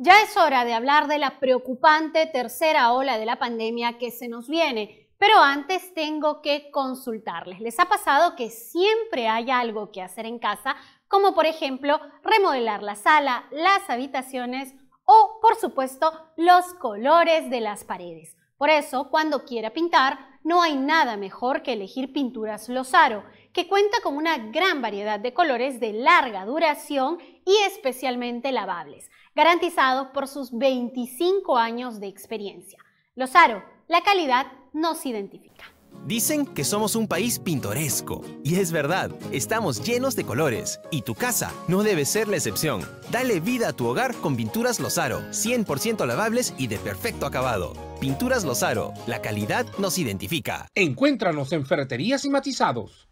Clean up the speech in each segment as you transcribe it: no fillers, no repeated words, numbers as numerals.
Ya es hora de hablar de la preocupante tercera ola de la pandemia que se nos viene, pero antes tengo que consultarles. ¿Les ha pasado que siempre hay algo que hacer en casa, como por ejemplo remodelar la sala, las habitaciones o, por supuesto, los colores de las paredes? Por eso, cuando quiera pintar, no hay nada mejor que elegir Pinturas Lozaro, que cuenta con una gran variedad de colores de larga duración y especialmente lavables, garantizados por sus 25 años de experiencia. Lozaro, la calidad nos identifica. Dicen que somos un país pintoresco, y es verdad, estamos llenos de colores, y tu casa no debe ser la excepción. Dale vida a tu hogar con Pinturas Lozaro, 100% lavables y de perfecto acabado. Pinturas Lozaro, la calidad nos identifica. Encuéntranos en Ferreterías y Matizados.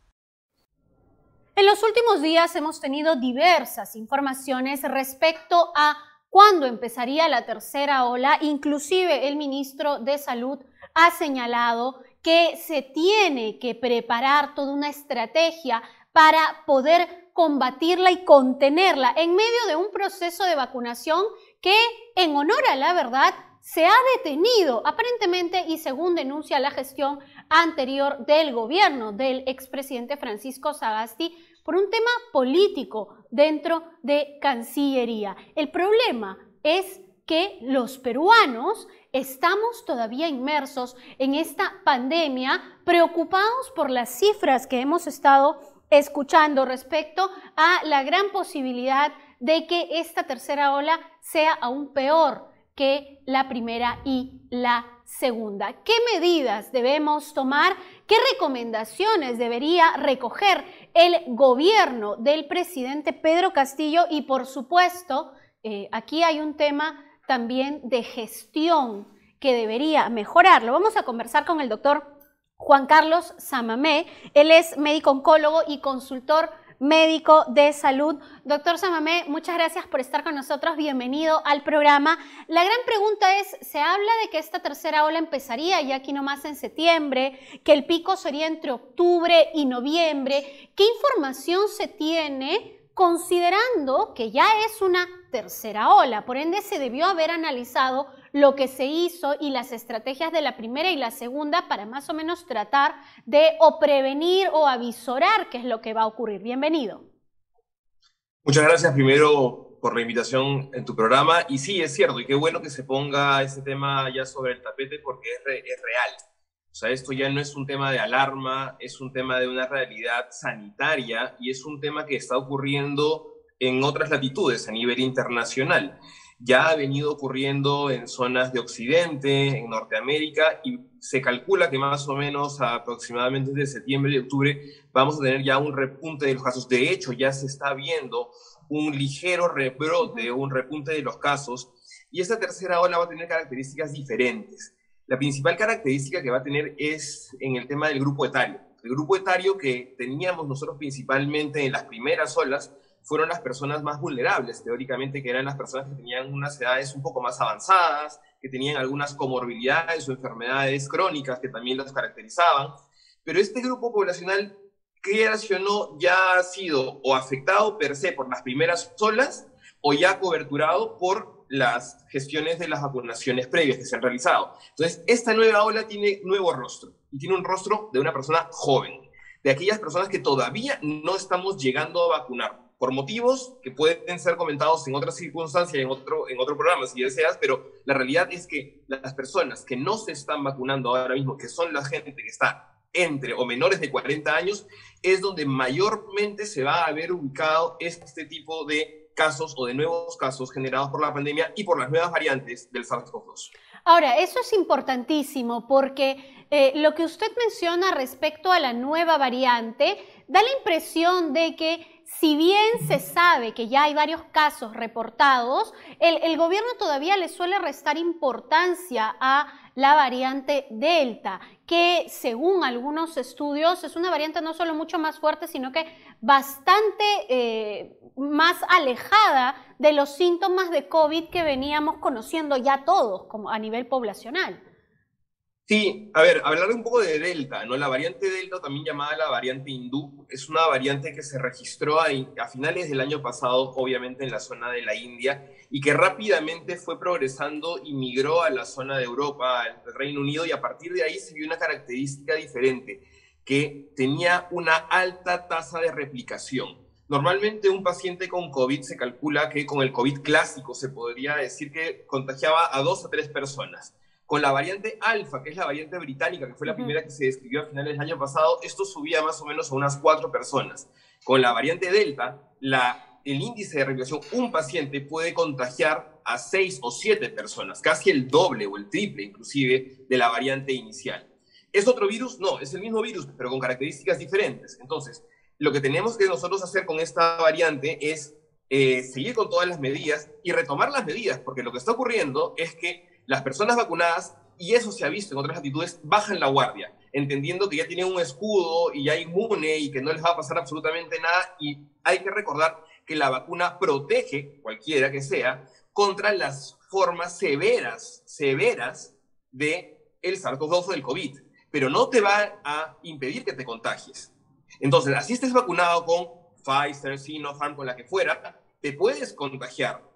En los últimos días hemos tenido diversas informaciones respecto a cuándo empezaría la tercera ola. Inclusive el ministro de Salud ha señalado que se tiene que preparar toda una estrategia para poder combatirla y contenerla en medio de un proceso de vacunación que, en honor a la verdad, se ha detenido aparentemente y según denuncia la gestión anterior del gobierno del expresidente Francisco Sagasti por un tema político dentro de Cancillería. El problema es que los peruanos estamos todavía inmersos en esta pandemia, preocupados por las cifras que hemos estado escuchando respecto a la gran posibilidad de que esta tercera ola sea aún peor que la primera y la segunda. ¿Qué medidas debemos tomar? ¿Qué recomendaciones debería recoger el gobierno del presidente Pedro Castillo? Y por supuesto, aquí hay un tema también de gestión que debería mejorarlo. Vamos a conversar con el doctor Juan Carlos Samamé. Él es médico oncólogo y consultor médico de salud. Doctor Samamé, muchas gracias por estar con nosotros. Bienvenido al programa. La gran pregunta es, se habla de que esta tercera ola empezaría ya aquí nomás en septiembre, que el pico sería entre octubre y noviembre. ¿Qué información se tiene considerando que ya es una tercera ola? Por ende, se debió haber analizado lo que se hizo y las estrategias de la primera y la segunda para más o menos tratar de o prevenir o avisorar qué es lo que va a ocurrir. Bienvenido. Muchas gracias primero por la invitación en tu programa. Y sí, es cierto, y qué bueno que se ponga este tema ya sobre el tapete porque es real. O sea, esto ya no es un tema de alarma, es un tema de una realidad sanitaria y es un tema que está ocurriendo en otras latitudes a nivel internacional. Ya ha venido ocurriendo en zonas de Occidente, en Norteamérica, y se calcula que más o menos aproximadamente de septiembre y octubre vamos a tener ya un repunte de los casos. De hecho, ya se está viendo un ligero rebrote, un repunte de los casos, y esta tercera ola va a tener características diferentes. La principal característica que va a tener es en el tema del grupo etario. El grupo etario que teníamos nosotros principalmente en las primeras olas fueron las personas más vulnerables, teóricamente, que eran las personas que tenían unas edades un poco más avanzadas, que tenían algunas comorbilidades o enfermedades crónicas que también los caracterizaban. Pero este grupo poblacional, quieras o no, ya ha sido o afectado per se por las primeras olas o ya coberturado por las gestiones de las vacunaciones previas que se han realizado. Entonces, esta nueva ola tiene nuevo rostro, y tiene un rostro de una persona joven, de aquellas personas que todavía no estamos llegando a vacunar, por motivos que pueden ser comentados en otra circunstancia, en otro programa, si deseas, pero la realidad es que las personas que no se están vacunando ahora mismo, que son la gente que está entre o menores de 40 años, es donde mayormente se va a haber ubicado este tipo de casos o de nuevos casos generados por la pandemia y por las nuevas variantes del SARS-CoV-2. Ahora, eso es importantísimo porque lo que usted menciona respecto a la nueva variante da la impresión de que si bien se sabe que ya hay varios casos reportados, el gobierno todavía le suele restar importancia a la variante Delta, que según algunos estudios es una variante no solo mucho más fuerte, sino que bastante más alejada de los síntomas de COVID que veníamos conociendo ya todos como a nivel poblacional. Sí, a ver, hablar un poco de Delta, ¿no? La variante Delta, también llamada la variante hindú, es una variante que se registró a finales del año pasado, obviamente en la zona de la India, y que rápidamente fue progresando y migró a la zona de Europa, al Reino Unido, y a partir de ahí se vio una característica diferente, que tenía una alta tasa de replicación. Normalmente un paciente con COVID se calcula que con el COVID clásico se podría decir que contagiaba a 2 o 3 personas. Con la variante alfa, que es la variante británica, que fue la primera que se describió a finales del año pasado, esto subía más o menos a unas 4 personas. Con la variante delta, el índice de replicación, un paciente puede contagiar a 6 o 7 personas, casi el doble o el triple inclusive de la variante inicial. ¿Es otro virus? No, es el mismo virus, pero con características diferentes. Entonces, lo que tenemos que nosotros hacer con esta variante es seguir con todas las medidas y retomar las medidas, porque lo que está ocurriendo es que las personas vacunadas, y eso se ha visto en otras latitudes, bajan la guardia, entendiendo que ya tienen un escudo y ya inmune y que no les va a pasar absolutamente nada. Y hay que recordar que la vacuna protege, cualquiera que sea, contra las formas severas del SARS-CoV-2 o del COVID, pero no te va a impedir que te contagies. Entonces, así estés vacunado con Pfizer, Sinopharm, con la que fuera, te puedes contagiar.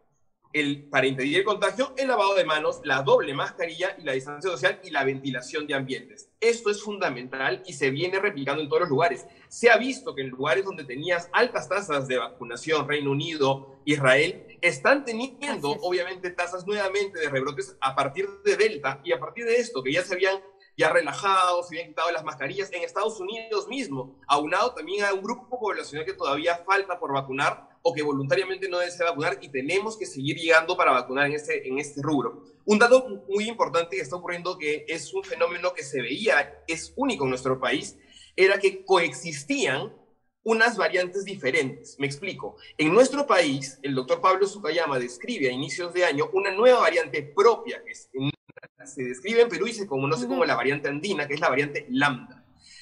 Para impedir el contagio, el lavado de manos, la doble mascarilla y la distancia social y la ventilación de ambientes. Esto es fundamental y se viene replicando en todos los lugares. Se ha visto que en lugares donde tenías altas tasas de vacunación, Reino Unido, Israel, están teniendo obviamente tasas nuevamente de rebrotes a partir de Delta y a partir de esto, que ya se habían relajado, se habían quitado las mascarillas en Estados Unidos mismo, aunado también a un grupo poblacional que todavía falta por vacunar o que voluntariamente no desea vacunar, y tenemos que seguir llegando para vacunar en este rubro. Un dato muy importante que está ocurriendo, que es un fenómeno que se veía, es único en nuestro país, era que coexistían unas variantes diferentes. Me explico. En nuestro país, el doctor Pablo Sukayama describe a inicios de año una nueva variante propia que se describe en Perú y se conoce como la variante andina, que es la variante lambda.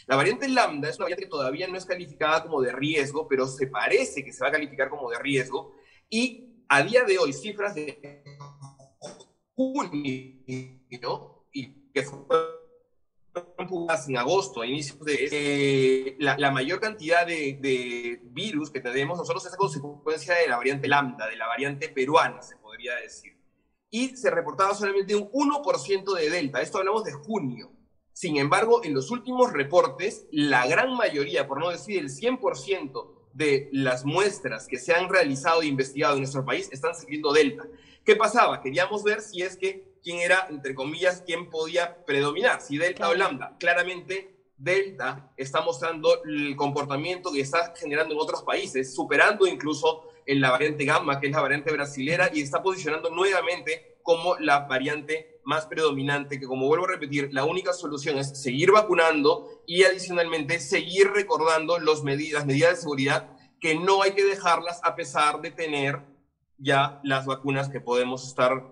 La variante lambda es una variante que todavía no es calificada como de riesgo, pero se parece que se va a calificar como de riesgo, y a día de hoy, cifras de junio, y que fueron publicadas en agosto, a inicios de la mayor cantidad de virus que tenemos nosotros es a consecuencia de la variante lambda, de la variante peruana, se podría decir. Y se reportaba solamente un 1% de delta. Esto hablamos de junio. Sin embargo, en los últimos reportes, la gran mayoría, por no decir el 100% de las muestras que se han realizado e investigado en nuestro país están saliendo delta. ¿Qué pasaba? Queríamos ver si es que quién era, entre comillas, quién podía predominar, si delta o lambda. Claramente, delta está mostrando el comportamiento que está generando en otros países, superando incluso en la variante gamma, que es la variante brasilera, y está posicionando nuevamente como la variante más predominante, que, como vuelvo a repetir, la única solución es seguir vacunando y adicionalmente seguir recordando las medidas de seguridad, que no hay que dejarlas a pesar de tener ya las vacunas que podemos estar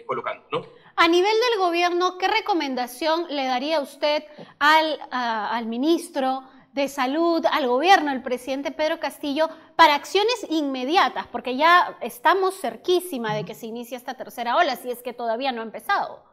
colocando, ¿no? A nivel del gobierno, ¿qué recomendación le daría usted al ministro de Salud, al gobierno, al presidente Pedro Castillo, para acciones inmediatas? Porque ya estamos cerquísima de que se inicie esta tercera ola, si es que todavía no ha empezado.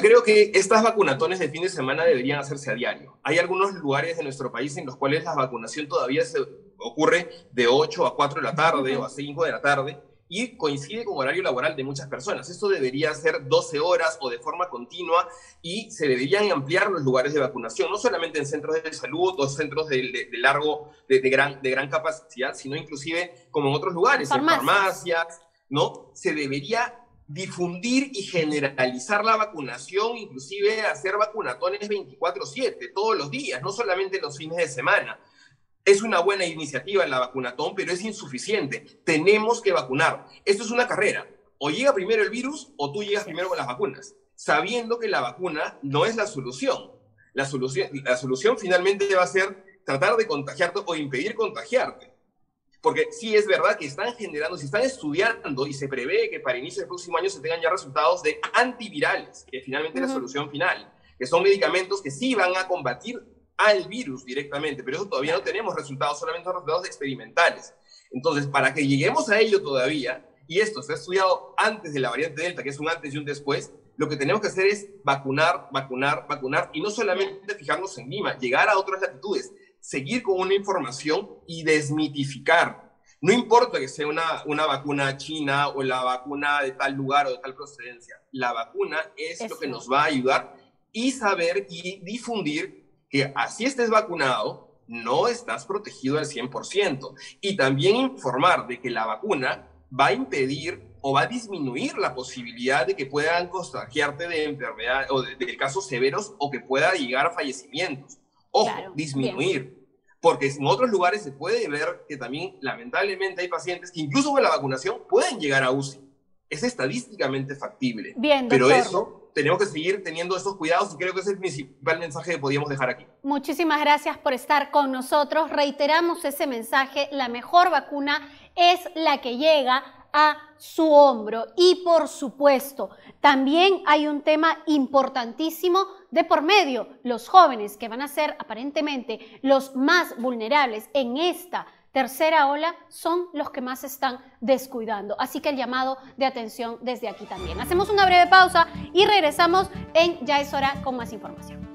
Creo que estas vacunatones de fin de semana deberían hacerse a diario. Hay algunos lugares de nuestro país en los cuales la vacunación todavía se ocurre de 8 a 4 de la tarde o a 5 de la tarde, y coincide con horario laboral de muchas personas. Esto debería ser 12 horas o de forma continua, y se deberían ampliar los lugares de vacunación, no solamente en centros de salud o centros de gran capacidad, sino inclusive como en otros lugares, en farmacias, ¿no? Se debería difundir y generalizar la vacunación, inclusive hacer vacunatones 24/7, todos los días, no solamente los fines de semana. Es una buena iniciativa la vacunatón, pero es insuficiente. Tenemos que vacunar. Esto es una carrera. O llega primero el virus o tú llegas primero con las vacunas, sabiendo que la vacuna no es la solución. La solución finalmente va a ser tratar de contagiarte o impedir contagiarte. Porque sí es verdad que están generando, se están estudiando, y se prevé que para inicio del próximo año se tengan ya resultados de antivirales, que finalmente es la solución final, que son medicamentos que sí van a combatir al virus directamente, pero eso todavía no tenemos resultados, solamente resultados experimentales. Entonces, para que lleguemos a ello todavía, y esto se ha estudiado antes de la variante Delta, que es un antes y un después, lo que tenemos que hacer es vacunar, vacunar, vacunar, y no solamente fijarnos en Lima, llegar a otras latitudes, seguir con una información y desmitificar. No importa que sea una vacuna china o la vacuna de tal lugar o de tal procedencia, la vacuna es lo que nos va a ayudar, y saber y difundir que así estés vacunado, no estás protegido al 100%. Y también informar de que la vacuna va a impedir o va a disminuir la posibilidad de que puedan contagiarte de enfermedad o de casos severos, o que pueda llegar a fallecimientos. Ojo, claro, disminuir. Bien. Porque en otros lugares se puede ver que también, lamentablemente, hay pacientes que incluso con la vacunación pueden llegar a UCI. Es estadísticamente factible. Bien, pero eso, tenemos que seguir teniendo estos cuidados, y creo que ese es el principal mensaje que podíamos dejar aquí. Muchísimas gracias por estar con nosotros. Reiteramos ese mensaje: la mejor vacuna es la que llega a su hombro. Y por supuesto, también hay un tema importantísimo de por medio: los jóvenes, que van a ser aparentemente los más vulnerables en esta tercera ola, son los que más se están descuidando. Así que el llamado de atención desde aquí también. Hacemos una breve pausa y regresamos en Ya es Hora con más información.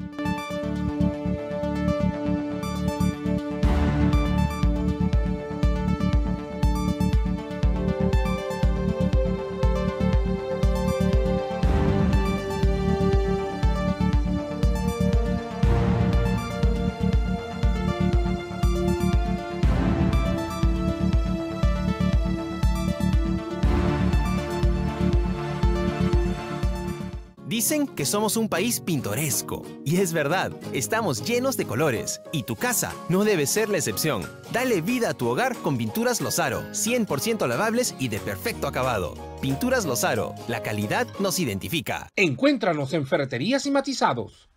Dicen que somos un país pintoresco, y es verdad, estamos llenos de colores, y tu casa no debe ser la excepción. Dale vida a tu hogar con Pinturas Lozaro, 100% lavables y de perfecto acabado. Pinturas Lozaro, la calidad nos identifica. Encuéntranos en Ferreterías y Matizados.